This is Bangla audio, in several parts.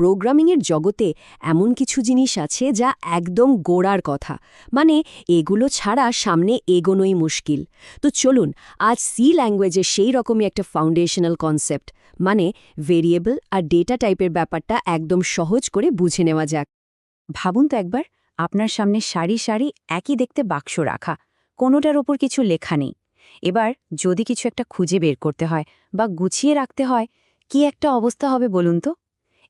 প্রোগ্রামিংয়ের জগতে এমন কিছু জিনিস আছে যা একদম গোড়ার কথা, মানে এগুলো ছাড়া সামনে এগোনোই মুশকিল। তো চলুন আজ সি ল্যাঙ্গুয়েজে সেই রকমই একটা ফাউন্ডেশনাল কনসেপ্ট, মানে ভেরিয়েবল আর ডেটা টাইপের ব্যাপারটা একদম সহজ করে বুঝে নেওয়া যাক। ভাবুন তো একবার, আপনার সামনে সারি সারি একই দেখতে বাক্স রাখা, কোনোটার ওপর কিছু লেখা নেই। এবার যদি কিছু একটা খুঁজে বের করতে হয় বা গুছিয়ে রাখতে হয়, কি একটা অবস্থা হবে বলুন তো?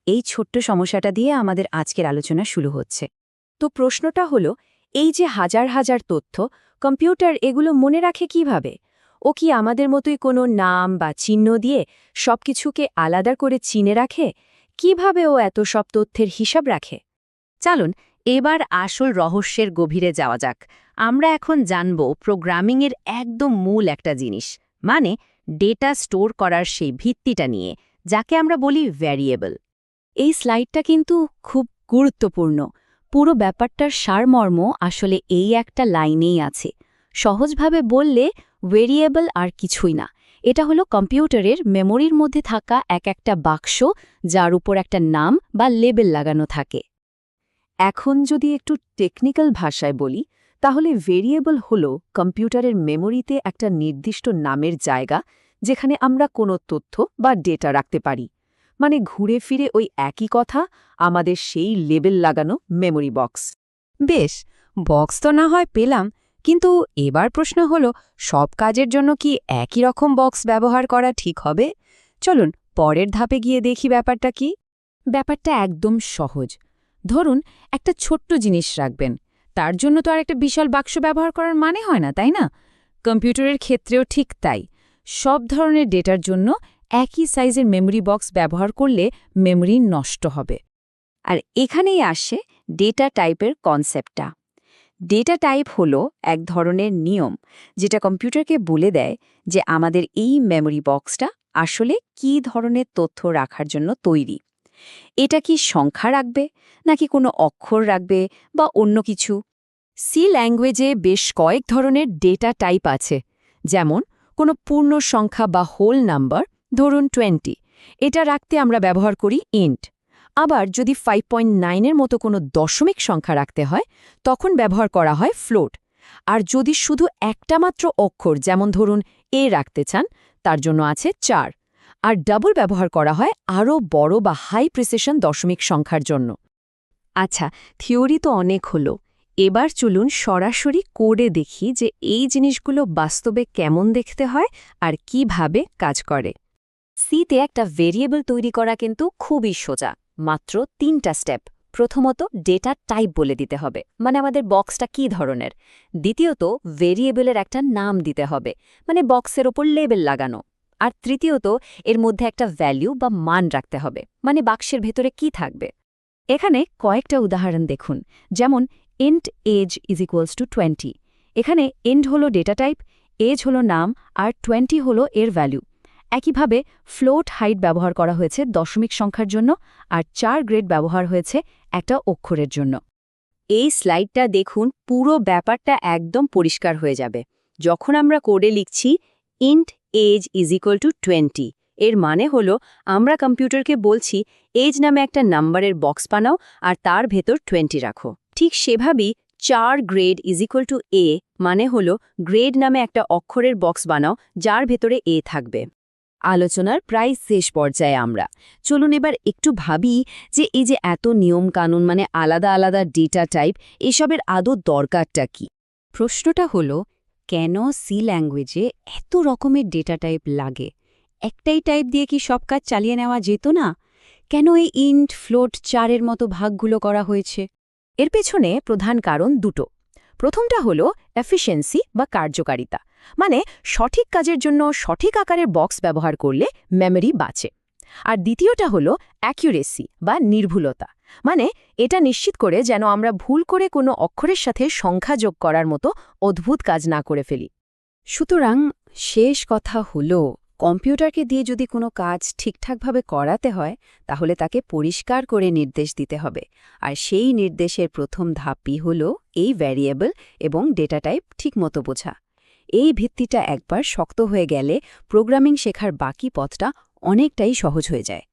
এই ছোট্ট সমস্যাটা দিয়ে আমাদের আজকের আলোচনা শুরু হচ্ছে। তো প্রশ্নটা হলো, এই যে হাজার হাজার তথ্য, কম্পিউটার এগুলো মনে রাখে কিভাবে? ও কি আমাদের মতোই কোনো নাম বা চিহ্ন দিয়ে সবকিছুকে আলাদা করে চিনে রাখে? কিভাবে ও এত সব তথ্যের হিসাব রাখে? চলুন এবার আসল রহস্যের গভীরে যাওয়া যাক। আমরা এখন জানব প্রোগ্রামিংয়ের একদম মূল একটা জিনিস, মানে ডেটা স্টোর করার সেই ভিত্তিটা নিয়ে, যাকে আমরা বলি ভ্যারিয়েবল। এই স্লাইডটা কিন্তু খুব গুরুত্বপূর্ণ। পুরো ব্যাপারটার সারমর্ম আসলে এই একটা লাইনেই আছে। সহজভাবে বললে ভেরিয়েবল আর কিছুই না, এটা হলো কম্পিউটারের মেমোরির মধ্যে থাকা এক একটা বাক্স, যার উপর একটা নাম বা লেবেল লাগানো থাকে। এখন যদি একটু টেকনিক্যাল ভাষায় বলি, তাহলে ভেরিয়েবল হলো কম্পিউটারের মেমোরিতে একটা নির্দিষ্ট নামের জায়গা, যেখানে আমরা কোনো তথ্য বা ডেটা রাখতে পারি। মানে ঘুরে ফিরে ওই একই কথা, আমাদের সেই লেবেল লাগানো মেমোরি বক্স। বেশ, বক্স তো না হয় পেলাম, কিন্তু এবার প্রশ্ন হলো, সব কাজের জন্য কি একই রকম বক্স ব্যবহার করা ঠিক হবে? চলুন পরের ধাপে গিয়ে দেখি ব্যাপারটা কি। ব্যাপারটা একদম সহজ। ধরুন একটা ছোট্ট জিনিস রাখবেন, তার জন্য তো আর একটা বিশাল বাক্স ব্যবহার করার মানে হয় না, তাই না? কম্পিউটারের ক্ষেত্রেও ঠিক তাই। সব ধরনের ডেটার জন্য একই সাইজের মেমরি বক্স ব্যবহার করলে মেমরি নষ্ট হবে। আর এখানেই আসে ডেটা টাইপের কনসেপ্টটা। ডেটা টাইপ হলো এক ধরনের নিয়ম, যেটা কম্পিউটারকে বলে দেয় যে আমাদের এই মেমরি বক্সটা আসলে কী ধরনের তথ্য রাখার জন্য তৈরি। এটা কি সংখ্যা রাখবে, নাকি কোনো অক্ষর রাখবে, বা অন্য কিছু? সি ল্যাঙ্গুয়েজে বেশ কয়েক ধরনের ডেটা টাইপ আছে, যেমন কোনো পূর্ণ সংখ্যা বা হোল নাম্বার, ধরুন 20, এটা রাখতে আমরা ব্যবহার করি ইন্ট। আবার যদি 5.9-এর মতো কোনো দশমিক সংখ্যা রাখতে হয়, তখন ব্যবহার করা হয় ফ্লোট। আর যদি শুধু একটা মাত্র অক্ষর, যেমন ধরুন এ রাখতে চান, তার জন্য আছে 4। আর ডাবল ব্যবহার করা হয় আরও বড় বা হাই প্রিসিশন দশমিক সংখ্যার জন্য। আচ্ছা, থিওরি তো অনেক হলো, এবার চলুন সরাসরি কোডে দেখি যে এই জিনিসগুলো বাস্তবে কেমন দেখতে হয় আর কিভাবে কাজ করে। সিতে একটা ভেরিয়েবল তৈরি করা কিন্তু খুবই সোজা, মাত্র 3টা স্টেপ। প্রথমত ডেটা টাইপ বলে দিতে হবে, মানে আমাদের বক্সটা কী ধরনের। দ্বিতীয়ত ভেরিয়েবলের একটা নাম দিতে হবে, মানে বক্সের ওপর লেবেল লাগানো। আর তৃতীয়ত এর মধ্যে একটা ভ্যালু বা মান রাখতে হবে, মানে বাক্সের ভেতরে কি থাকবে। এখানে কয়েকটা উদাহরণ দেখুন, যেমন int age = 20। এখানে int হলো ডেটা টাইপ, এজ হলো নাম, আর 20 হলো এর ভ্যালু। একইভাবে ফ্লোট হাইট ব্যবহার করা হয়েছে দশমিক সংখ্যার জন্য, আর 4 গ্রেড ব্যবহার হয়েছে একটা অক্ষরের জন্য। এই স্লাইডটা দেখুন, পুরো ব্যাপারটা একদম পরিষ্কার হয়ে যাবে। যখন আমরা কোডে লিখছি int age = 20, এর মানে হলো আমরা কম্পিউটারকে বলছি এজ নামে একটা নাম্বারের বক্স বানাও আর তার ভেতর 20 রাখো। ঠিক সেভাবেই 4 গ্রেড = a, মানে হলো গ্রেড নামে একটা অক্ষরের বক্স বানাও যার ভেতরে a থাকবে। আলোচনার প্রায় শেষ পর্যায়ে আমরা। চলুন এবার একটু ভাবি যে এই যে এত নিয়ম কানুন, মানে আলাদা আলাদা ডেটা টাইপ, এসবের আদৌ দরকারটা কি? প্রশ্নটা হলো, কেন সি ল্যাঙ্গুয়েজে এত রকমের ডেটা টাইপ লাগে? একটাই টাইপ দিয়ে কি সব কাজ চালিয়ে নেওয়া যেত না? কেন এই ইন্ট, ফ্লোট, 4-এর মতো ভাগগুলো করা হয়েছে? এর পেছনে প্রধান কারণ দুটো। প্রথমটা হলো এফিসিয়েন্সি বা কার্যকারিতা, মানে সঠিক কাজের জন্য সঠিক আকারের বক্স ব্যবহার করলে মেমরি বাঁচে। আর দ্বিতীয়টা হলো অ্যাকুরেসি বা নির্ভুলতা, মানে এটা নিশ্চিত করে যেন আমরা ভুল করে কোনো অক্ষরের সাথে সংখ্যা যোগ করার মতো অদ্ভুত কাজ না করে ফেলি। সুতরাং শেষ কথা হলো, কম্পিউটারকে দিয়ে যদি কোনো কাজ ঠিকঠাকভাবে করাতে হয়, তাহলে তাকে পরিষ্কার করে নির্দেশ দিতে হবে। আর সেই নির্দেশের প্রথম ধাপই হলো এই ভ্যারিয়েবল এবং ডেটা টাইপ ঠিকমতো বোঝা। এই ভিত্তিটা একবার শক্ত হয়ে গেলে প্রোগ্রামিং শেখার বাকি পথটা অনেকটাই সহজ হয়ে যায়।